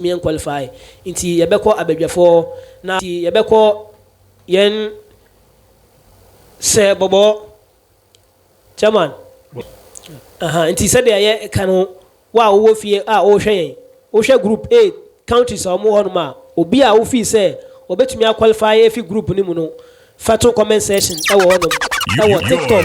me qualify nti yɛbɛkɔ abadwafo na nti yɛbɛkɔ yɛn sɛ bɔbɔ chairman nti sɛdeɛ yɛ ka no wa wo fie a wo hwɛ yɛn wo hwɛ group A countries a mo hɔ no ma obi a wo fi sɛ obetumi qualify efi group ni mu no fato comment section ɛwɔ hɔ no ɛwɔ TikTok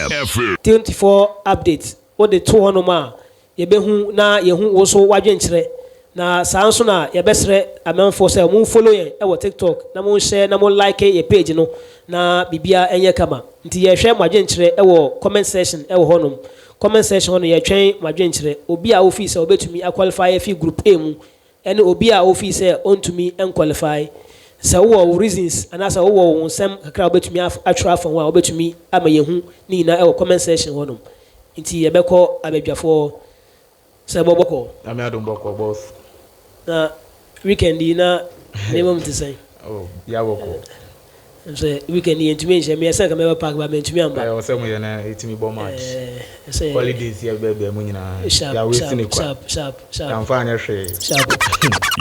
ɛwɔ 24 updates wo de to hɔ no ma yɛbɛhu na yɛhu wo so wadwenkyerɛ na saa nso na yɛbɛsrɛ amanfoɔ sɛ mo follow yɛn ɛwɔ TikTok na mo share na mo like yɛ page no na bibia ɛnyɛ kama nti yɛhwɛ mo adwenkyerɛ ɛwɔ comment section ɛwɔ hɔ nom comment section no yɛtwɛn mo adwenkyerɛ obi a ofi sɛ obetumi qualify fi group A mu ɛne obi a ofi sɛ ontumi qualify sɛ wo reasons anaasɛ wo nsɛm kakra obetumi atwerɛ afa ho a obetumi ama yɛhu ne nyinaa ɛwɔ comment section hɔ nom nti yɛbɛkɔ abadwafoɔ sɛ bɔbɔkɔ ame adom bɔkɔ boss na weekend yi na nneɛma mu te sɛn ya bɔkɔ sɛ weekend yi ntumi nhyɛ me ɛsɛ ka mɛbɛ park ba mentumi amba ɔsɛ mu yɛ na ɛtumi bɔ match holidays yɛ bɛbɛ mu nyinaa ya wesi ne kwa sharp amfa anyɛ hwee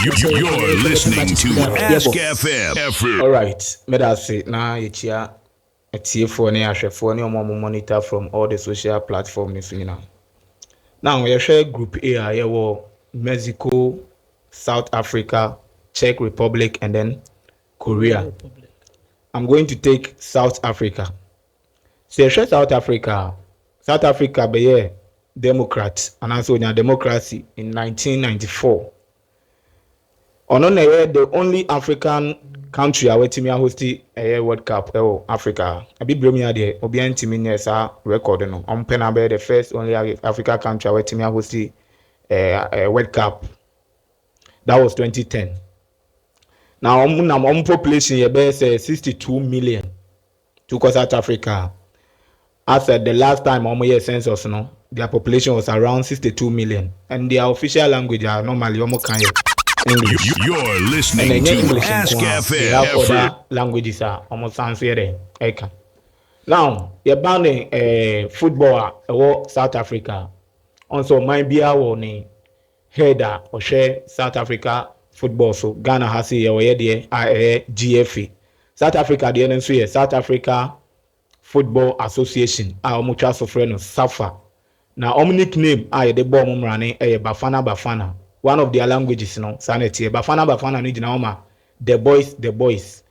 You're listening to Ask FM. All right, medase na yɛkyia atiefoɔ ne ahwɛfoɔ ne ɔmo monitor from all the social platforms so nyinaa. Now yɛhwɛ group A a yɛwɔ Mexico, South Africa, Czech Republic and then Korea. I'm going to take South Africa. So yɛhwɛ South Africa bɛyɛ Democrat and also in democracy in 1994. Ono na the only African country a wetimi hosti a World Cup Africa. Abi bromia de obi antimi nye sa record no. Ompe na be the first only African country a wetimi hosti a World Cup. That was 2010. Now population ye be say 62 million to South Africa. As at the last time year census no, their population was around 62 million and their official language are normally kan English. You're listening to Ask FM. Other languages are almost answered. Now, you're banning football South Africa. Also, might be our header or share South Africa football. So Ghana has a GFA. South Africa, the NSA, South Africa Football Association. Our mutual friend SAFA. Now, nickname the bomb running a Bafana. One of their languages, sanity. Bafana ni jina the boys.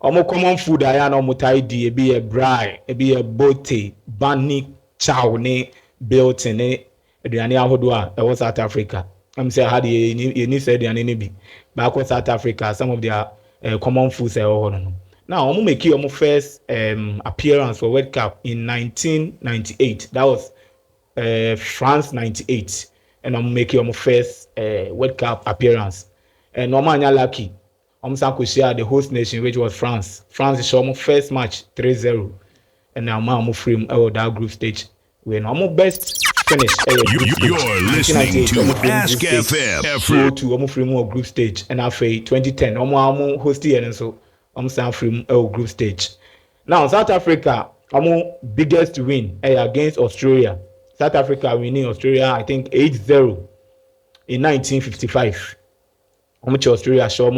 Omo common food aya no mutaidi ebi braai, ebi bote, bani chow ne built ne aduane ahodo a South Africa. I'm say had you said aduane bi. Back South Africa, some of their common foods no. Now omo make omo first appearance for World Cup in 1998. That was France 98. And I'm making my first World Cup appearance. And I'm lucky. I'm share the host nation, which was France. France is my first match 3-0. And now I'm free that group stage. When I'm best finish. You're listening to Ask FM. To I'm free more group stage. And after 2010, I'm hosting and so I'm free group stage. Now South Africa, I'm biggest win against Australia. South Africa winning Australia, I think 8-0 in 1955. Australia show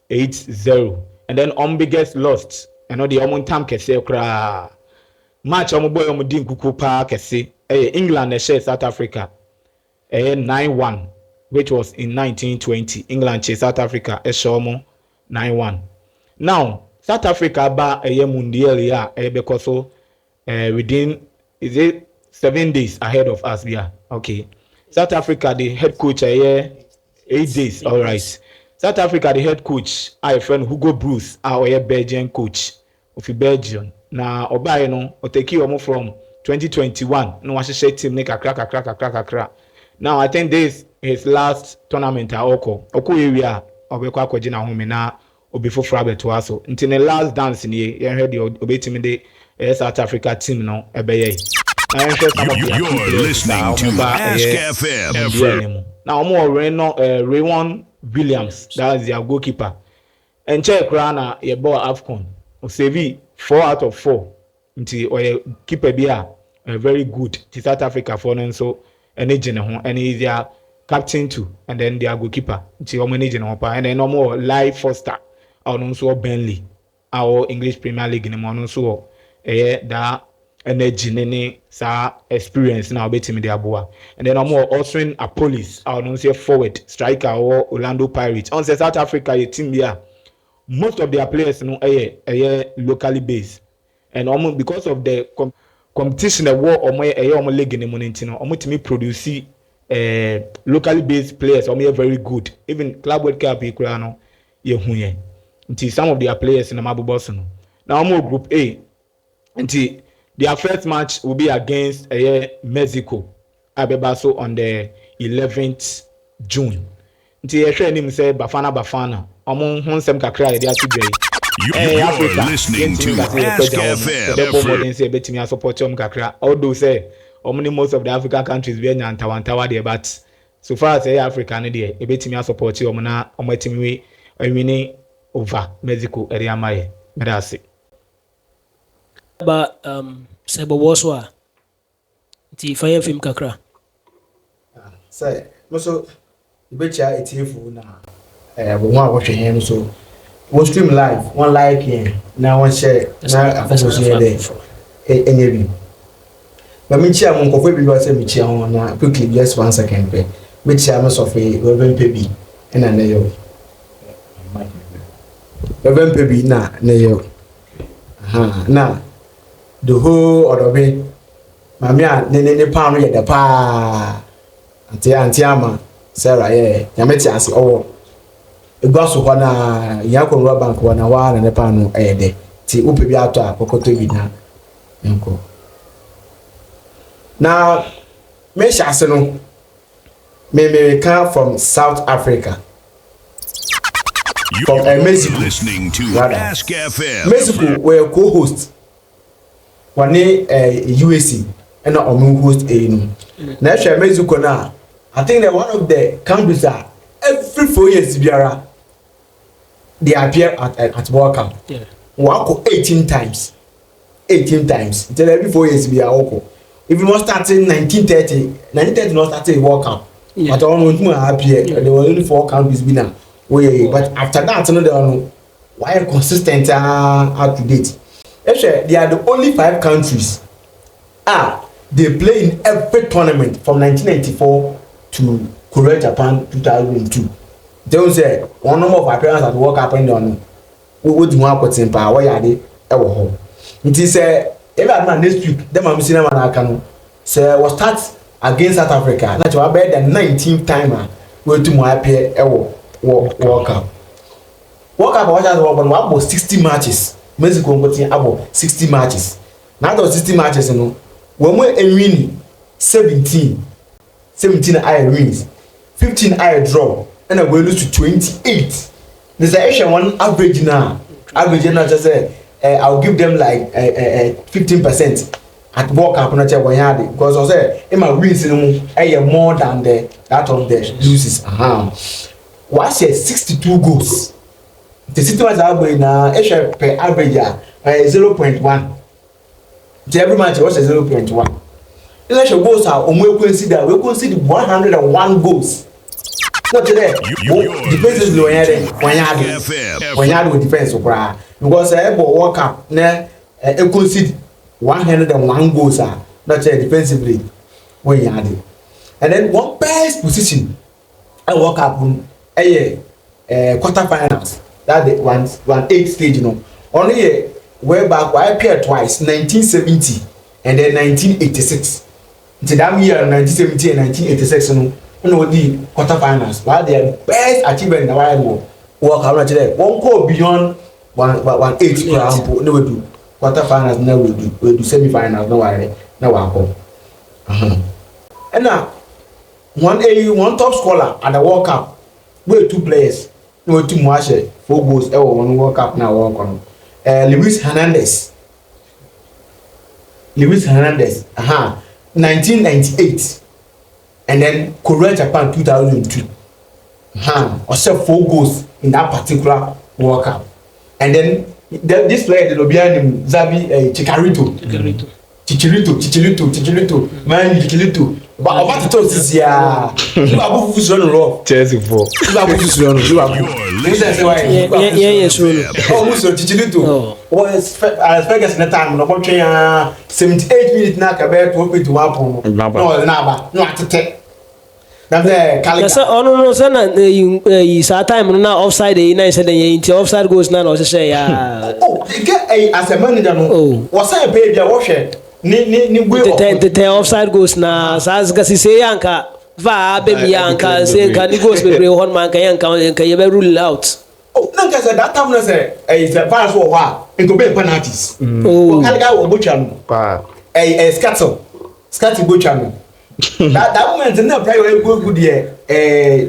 8-0. And then biggest lost. And the time kese kra match boy din kuku pa kese. England share South Africa 9-1, which was in 1920. England chase South Africa show 9-1. Now South Africa ba mundial ya because within is it 7 days ahead of us, yeah. Okay. South Africa, the head coach, 8 days. All right. South Africa, the head coach, our friend Hugo Bruce, our Belgian coach of Belgium. Now, Obaye no, Oteki Omo from 2021. No, I should team make a crack. Now, I think this his last tournament at Oko area Obekwa Kojina home na Obifo Frabe to us. Until the last dance in here, you heard the Obetimide South Africa team no ebeye. You're listening to Ask FM. Now, more Raymond Williams, that is their goalkeeper. And check Rana, your ball AFCON. Sevi 4 out of 4. Until keeper be very good. To South Africa for them, so any general, any their captain too, and then their goalkeeper. Nti omo manage no pa, and then omo Live Foster. Ono so Burnley. Our English Premier League ni mo no so that energy nene sa experience na obetimi de aboa. And then omo Austrian Apolis. Our no say forward striker or Orlando Pirates. On South Africa a team here. Most of their players no locally based. And almost because of the competition that war omo league in the morning, almost me produce locally based players very good. Even Club World Cup no until some of their players in the Mabu Boss. Now Group A. Until their first match will be against Mexico. Abebaso on the 11th June. Until him say Bafana. Among Honsem Kakra, they are today. You're listening to Ask FM. Support although say most of the African countries we are Tawantawa there, but so far as Africa, they betting support you on my team winning over Mexico area. My that's it. But Sebo Waswa, the fire film Kakra. Say, so you betcha it's here for now. But one watching him so. We stream live, one like here, now one share, now I focus here there. Any but me chair mon coffee because me chair on quickly just 1 second pay. Me chair must of a Reverend Pebby and a nail. Reverend Pebby na nail. Now the whole other way. Mamma, ne pound yet the pa. Antiama, Sarah, Yametias, oh. Egwaso kwa na yako nwa bank wana wana ne pa no de ti upe bi ato akokoto bi na nko na me shase no me come from South Africa from Mexico Listening to Ask FM. Mexico were co-host wane USA and omu host no na hwe Mexico na I think that one of the countries are every 4 years biara they appear at World Cup. Yeah. Wako 18 times. 18 times. Until every 4 years we are wako. Even not starting 1930 not starting World Cup. Yeah. But all went more appear. There were only 4 countries be now. But after that, no, they are why consistent up to date. Actually, they are the only 5 countries. They play in every tournament from 1994 to Korea, Japan 2002. They will say one number of appearances at World Cup and on what do you want to power? Why are they ever home? It is every man next week. Them I'm seeing man can say was start against South Africa. Not to better than 19th timer. Where to more appear ever World Cup. World Cup was about 60 matches. Mexico got about 60 matches. Now those 60 matches, you know, when we win 17 I wins, 15 I draw. And I will lose to 28. There's actually one average now. Average now just say I'll give them like 15% at World Cup not one yard because I say in my wins more than that of the loses. Why say 62 goals? The city was average now. Per average 0.1. To every match was 0.1. It's actually goals are we consider 101 goals. Not today. Defense is low when you with defense because World Cup na concede 101 goals not defensively when you had it. And then one best position I World Cup quarterfinals that the 1/8 stage you know only way back I appeared twice 1970 and then 1986. Into that year 1970 and 1986 you know the quarterfinals. While their best achievement in the world World Cup today won't go beyond 1/8 for example. No we do quarterfinals, no we do semi-finals, no worry, no we go. And now one top scorer at the World Cup. We 2 players. No 2 match 4 goals. One World Cup now World Cup. Luis Hernandez. 1998. And then Korea, Japan 2002. Also 4 goals in that particular World Cup. And then this player, the Lobian Zabi Chicharito. Man, Chicharito. But about to talk this year, you are both full on Chelsea 4. You are both full on. You are both. Yeah, sure. Oh, Muso, did you do? Was Ferguson at the time, no more 78 minutes now, compared to open to Wapo. No, not to take. Kasa ono no sana yi sa time no na offside e na said dey into offside goes na no say ya. Oh, get as a manager no. Was say pay dia wo hwe ni the offside goes na sa gasi say yanka va be mi yanka say kan ni goes be hon man kan yanka ye be rule out. Oh, na ka say that time no say the fans wo ha into be penalties. Oh, Kaliga wo bocha no. Pa. Scatty bocha no. that moment no play very good there.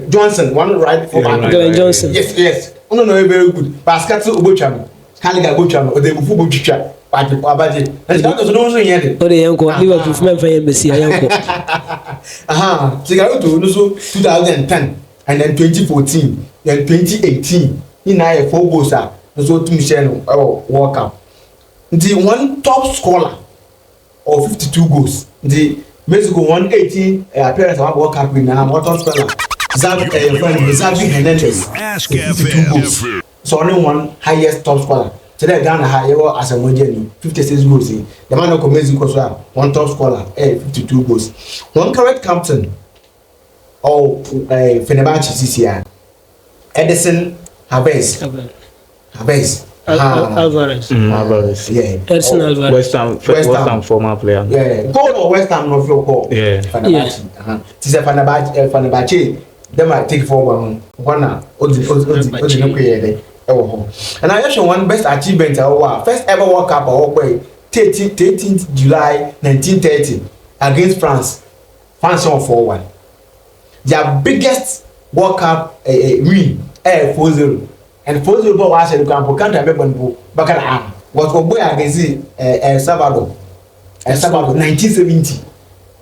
Johnson one right for back. Johnson. Yes. No very good. Pascal Obocha no. Kaliga bocha no. They move bocha. Abaje. And that was no so here. O de yanko Liverpool men fan embassy yanko. Aha. Sigaro to no so 2010 and then 2014, then 2018. In a 4 goals ah. No so to Michel World Cup. The one top scorer of 52 goals. The Mexico 118 appearance of World Cup winner. What top scorer? Xavi Hernandez. 52 goals. So only one highest top scorer. Today Ghana high as a Mojani 56 goals. The man of Mexico so one top scorer 52 goals. One correct captain of Fenerbahce CCR. Edison Alvarez. Alvarez. Yeah. Edison Alvarez. West Ham former player. Yeah. Goal or West Ham no feel call. Yeah. Fenerbahce. This is Fenerbahce. Them I take forward one odi no kwere and I actually one best achievement first ever World Cup away 13th July 1930 against France on 4-1. Their biggest World Cup win 4-0 and 4-0 ball was the camp country remember Bakana was boy against El Salvador 1970.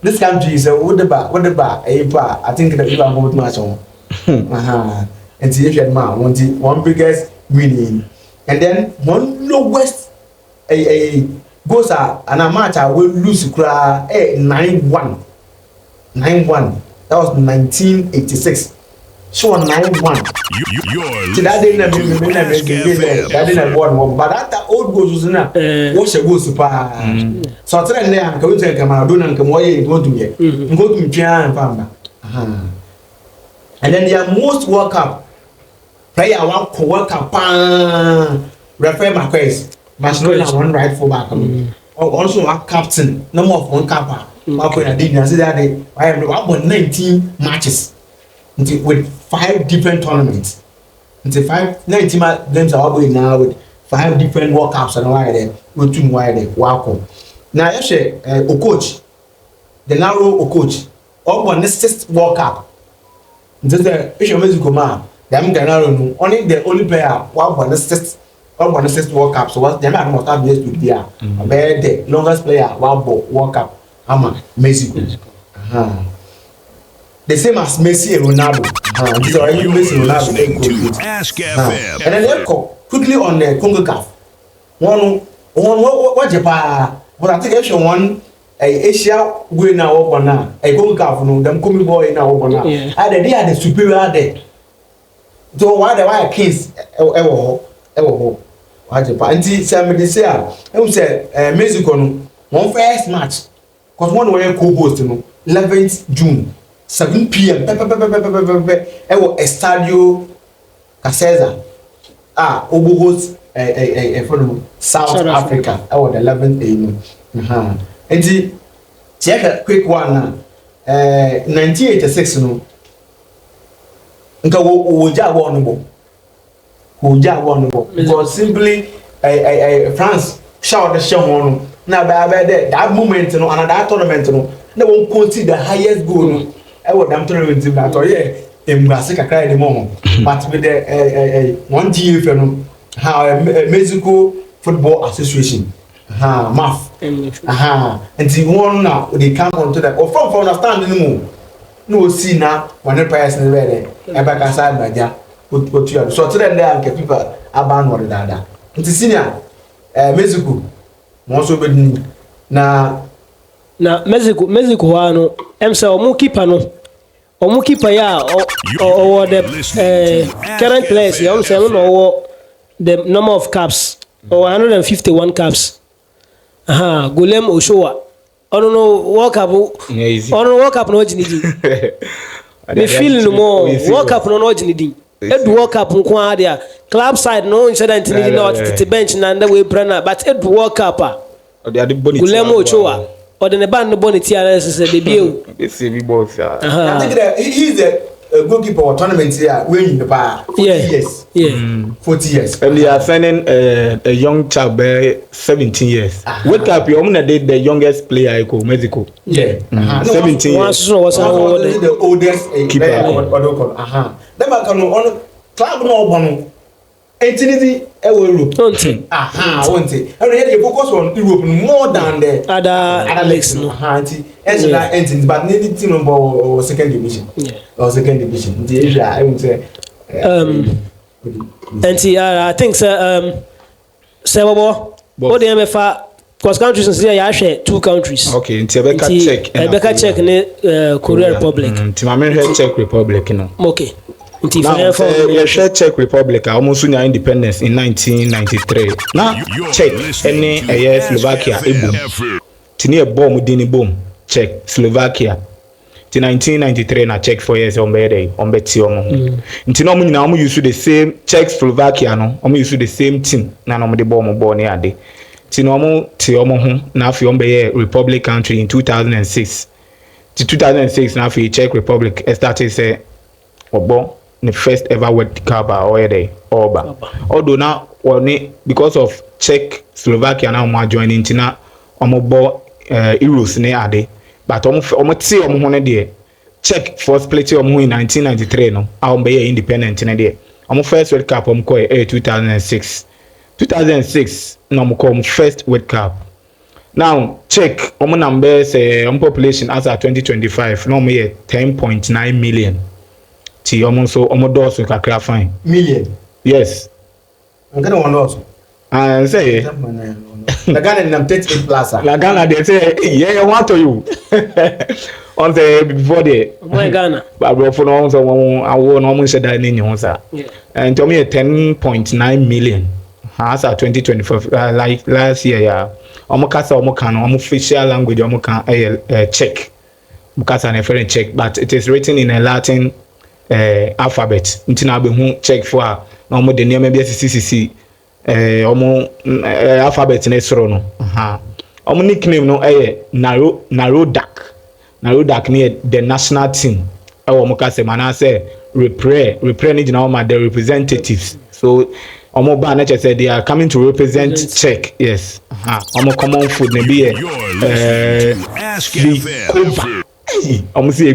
This country is whatever I think that people are both much on. And see if you had one biggest winning and then one lowest goes and a match I will lose 9-1. That was 1986. So 9-1. That didn't won, but after old goes na what she goes super. So tell them come to Maradona and come away go to me. Go to Japan and Pamba. And then their most World Cup player one World Cup Rafael Marquez. Barcelona one right full back. Also one captain, no more of one capper. I didn't say that I have won 19 matches with 5 different tournaments. It's 19 games are going now with 5 different World Cups and why there, with 2 wide welcome. Now actually Okoch, the narrow Okoch, won the 6th World Cup. This is the Mexico man. Them Ganaro only the only player won the 6th World Cup. So what them must have this to be the longest player World Cup. Mexico. The same as Messi and Ronaldo. These are already Messi and Ronaldo. Ask FM. And then let's go quickly on the CONCACAF. What Japan? But I think actually one Asia going now over now. A CONCACAF no, them coming boy now over now. They are the superior there. So why the why Kings ever what Japan? And see, somebody say, I say Mexico no one first match. Cause one way co-host 11th June. 7 p.m. Estadio Caseza. Obogos from South Africa. The 11th a.m. And see, check a quick one now. 1986 no. Nka woja won because simply France shout the show on. Now by that moment no and that tournament no. They won't consider the highest goal no. I would damn tournament that or Brasica cry the moment. But with the 1 GF how Mexico Football Association. MAF. And the one now they come on to that or from understand anymore. No see now when the person ready. Ever casad by there put you so to them there and people aban or dada. It's senior Mexico. Most of it now na Mexico ha no em say omo keeper ya or the current players ya say no the number of caps or 151 caps Golem Ochoa ono no World Cup no ojinidi me feel no more World Cup no ojinidi edu World Cup nko ade club side no incident ni no at bench na nda we brana but edu World Cup Golem Ochoa or the band no bonity say the bio I think that he is a goalkeeper or tournament here when the bar 40 years 40 years and they are signing a young child 17 years World Cup you did the youngest player I go Mexico 17 years the oldest keeper then I can on club no bono Entity Europe. Don't think. Won't it? And they focus on Europe more than the other leagues. No. Entity, but needed team or second division. Yeah. Or second division. The Asia, I would say. I think Sebobo. What the MFA? Because countries in share 2 countries. Okay, in Tibeka Czech in Korea Republic. Timamir Czech Republic, no. Okay. Now, Czech Republic almost won independence in 1993. Now, Czech and Slovakia boom. Tini bomb dini boom. Czech Slovakia. In 1993 na Czech 4 years on beti omo. Nti no nyina omo use the same Czech Slovakia no. Omo use the same team na no de bomb born here ade. Ti no omo ti omo ho na afi on be Republic country in 2006. To 2006 na afi Czech Republic started say obo the first ever World Cup already Oba. Although now because of Czech Slovakia now more joining Tina omo Euros ne ade but omo ti omo ho ne de Czech first play omo in 1993 no omo be independent ne de omo first World Cup omo ko 2006 no omo ko first World Cup. Now Czech omo numbers omo population as at 2025 no omo 10.9 million. Ti almost doors with a fine million. Yes. I'm gonna one also. And say the Ghana 38 plus. La Ghana they say yeah I want to you. On the before the Ghana. But for no so I won almost said that in sir. And to me 10.9 million. As at 2025 like last year yeah. Omo kasa omo kan omo official language omo kan Czech. Mukasa na different Czech but it is written in a Latin alphabet ntina be hu check for na omo de name bia CCC omo alphabet na soro no omo nickname no Narodak ne the national team omo ka se mana say repre ni jina omo the representatives so omo ba na say they are coming to represent Czech yes omo common food na be Ask FM. omo see